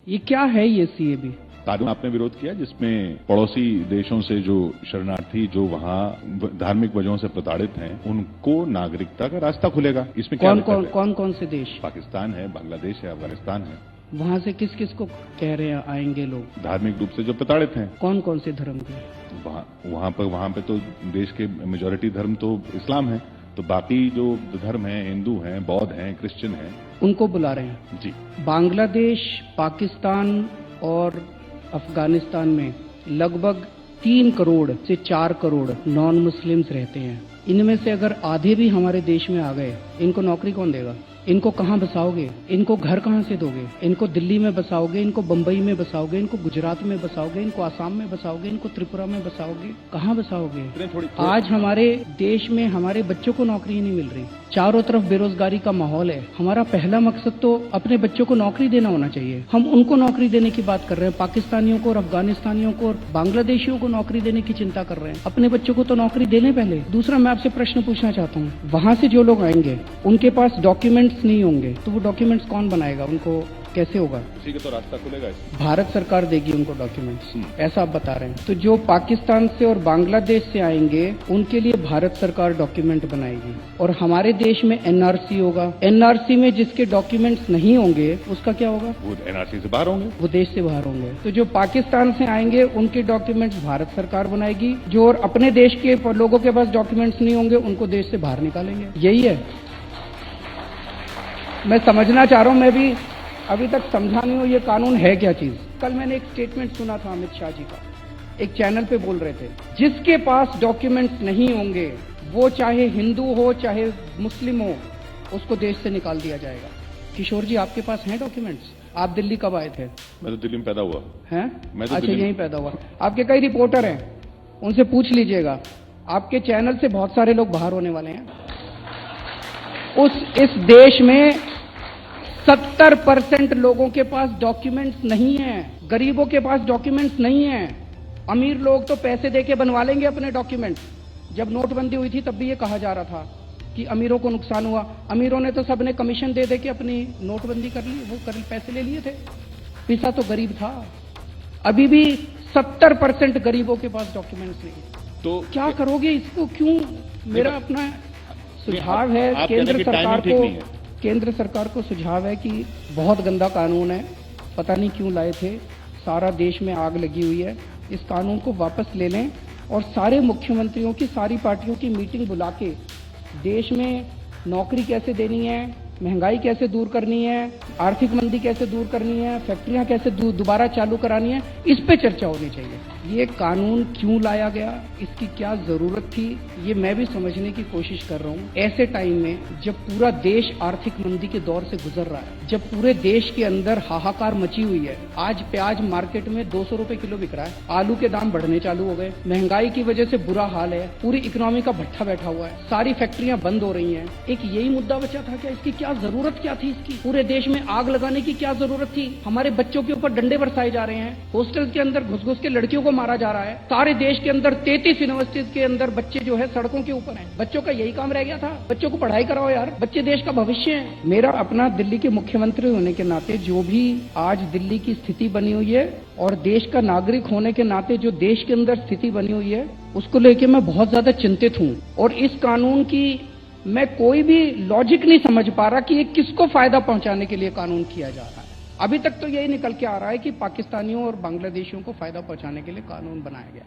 ये क्या है ये सीएबी? कानून आपने विरोध किया जिसमें पड़ोसी देशों से जो शरणार्थी जो वहां धार्मिक वजहों से प्रताड़ित हैं उनको नागरिकता का रास्ता खुलेगा। इसमें क्या कौन से देश? पाकिस्तान है, बांग्लादेश है, अफगानिस्तान है। वहां से किस किस को कह रहे हैं आएंगे लोग? धार्मिक रूप से जो प्रताड़ित हैं। कौन से धर्म के? वहां पे तो देश के मेजॉरिटी धर्म तो इस्लाम है, तो बाकी जो धर्म है, हिंदू हैं, बौद्ध हैं, क्रिश्चियन हैं, उनको बुला रहे हैं जी। बांग्लादेश, पाकिस्तान और अफगानिस्तान में लगभग 3 करोड़ से 4 करोड़ नॉन मुस्लिम्स रहते हैं। इनमें से अगर आधे भी हमारे देश में आ गए, इनको नौकरी कौन देगा? इनको कहाँ बसाओगे? इनको घर कहाँ से दोगे? इनको दिल्ली में बसाओगे, इनको बंबई में बसाओगे, इनको गुजरात में बसाओगे, इनको आसाम में बसाओगे, इनको त्रिपुरा में बसाओगे? कहाँ बसाओगे? आज हमारे देश में हमारे बच्चों को नौकरी नहीं मिल रही, चारों तरफ बेरोजगारी का माहौल है। हमारा पहला मकसद तो अपने बच्चों को नौकरी देना होना चाहिए। हम उनको नौकरी देने की बात कर रहे हैं, पाकिस्तानियों को और अफगानिस्तानियों को और बांग्लादेशियों को नौकरी देने की चिंता कर रहे हैं। अपने बच्चों को तो नौकरी देने पहले। दूसरा, मैं आपसे प्रश्न पूछना चाहता हूँ, वहां से जो लोग आएंगे उनके पास डॉक्यूमेंट्स नहीं होंगे, तो वो डॉक्यूमेंट्स कौन बनाएगा? उनको कैसे होगा? उसी का तो रास्ता खुलेगा। भारत सरकार देगी उनको डॉक्यूमेंट्स, ऐसा आप बता रहे हैं। तो जो पाकिस्तान से और बांग्लादेश से आएंगे उनके लिए भारत सरकार डॉक्यूमेंट बनाएगी, और हमारे देश में एनआरसी होगा। एनआरसी में जिसके डॉक्यूमेंट्स नहीं होंगे उसका क्या होगा? वो एनआरसी से बाहर होंगे, वो देश से बाहर होंगे। तो जो पाकिस्तान से आएंगे उनके डॉक्यूमेंट्स भारत सरकार बनाएगी, जो और अपने देश के लोगों के पास डॉक्यूमेंट्स नहीं होंगे उनको देश से बाहर निकालेंगे। यही है, मैं समझना चाह रहा हूं। मैं भी अभी तक समझा नहीं हूं ये कानून है क्या चीज। कल मैंने एक स्टेटमेंट सुना था अमित शाह जी का, एक चैनल पे बोल रहे थे, जिसके पास डॉक्यूमेंट्स नहीं होंगे वो चाहे हिंदू हो चाहे मुस्लिम हो, उसको देश से निकाल दिया जाएगा। किशोर जी, आपके पास हैं डॉक्यूमेंट्स? आप दिल्ली कब आए थे? मैं तो दिल्ली में पैदा हुआ। हैं? मैं तो अच्छा, यहीं पैदा हुआ। आपके कई रिपोर्टर हैं, उनसे पूछ लीजिएगा। आपके चैनल से बहुत सारे लोग बाहर होने वाले हैं। इस देश में 70% लोगों के पास डॉक्यूमेंट्स नहीं है। गरीबों के पास डॉक्यूमेंट्स नहीं है। अमीर लोग तो पैसे देके बनवा लेंगे अपने डॉक्यूमेंट्स। जब नोटबंदी हुई थी तब भी ये कहा जा रहा था कि अमीरों को नुकसान हुआ। अमीरों ने तो सबने कमीशन दे के अपनी नोटबंदी कर ली, वो पैसे ले लिए थे। पिसा तो गरीब था। अभी भी 70% गरीबों के पास डॉक्यूमेंट्स नहीं है। तो क्या करोगे इसको? क्यों? मेरा अपना सुझाव है केंद्र सरकार को सुझाव है कि बहुत गंदा कानून है, पता नहीं क्यों लाए थे, सारा देश में आग लगी हुई है। इस कानून को वापस ले लें और सारे मुख्यमंत्रियों की, सारी पार्टियों की मीटिंग बुला के देश में नौकरी कैसे देनी है, महंगाई कैसे दूर करनी है, आर्थिक मंदी कैसे दूर करनी है, फैक्ट्रियां कैसे दोबारा चालू करानी है, इस पे चर्चा होनी चाहिए। ये कानून क्यों लाया गया, इसकी क्या जरूरत थी, ये मैं भी समझने की कोशिश कर रहा हूँ। ऐसे टाइम में जब पूरा देश आर्थिक मंदी के दौर से गुजर रहा है, जब पूरे देश के अंदर हाहाकार मची हुई है, आज प्याज मार्केट में 200 रुपए किलो बिक रहा है, आलू के दाम बढ़ने चालू हो गए, महंगाई की वजह से बुरा हाल है, पूरी इकोनॉमी का भट्ठा बैठा हुआ है, सारी फैक्ट्रियां बंद हो रही हैं। एक यही मुद्दा बचा था क्या? इसकी क्या जरूरत क्या थी? इसकी पूरे देश में आग लगाने की क्या जरूरत थी? हमारे बच्चों के ऊपर डंडे बरसाए जा रहे हैं, हॉस्टल के अंदर घुस घुस के लड़कियों को मारा जा रहा है, सारे देश के अंदर 33 यूनिवर्सिटीज के अंदर बच्चे जो है सड़कों के ऊपर हैं। बच्चों का यही काम रह गया था? बच्चों को पढ़ाई कराओ यार, बच्चे देश का भविष्य है। मेरा अपना दिल्ली के मुख्यमंत्री होने के नाते जो भी आज दिल्ली की स्थिति बनी हुई है और देश का नागरिक होने के नाते जो देश के अंदर स्थिति बनी हुई है, उसको लेके मैं बहुत ज्यादा चिंतित हूँ। और इस कानून की मैं कोई भी लॉजिक नहीं समझ पा रहा कि ये किसको फायदा पहुंचाने के लिए कानून किया जा रहा है। अभी तक तो यही निकल के आ रहा है कि पाकिस्तानियों और बांग्लादेशियों को फायदा पहुंचाने के लिए कानून बनाया गया।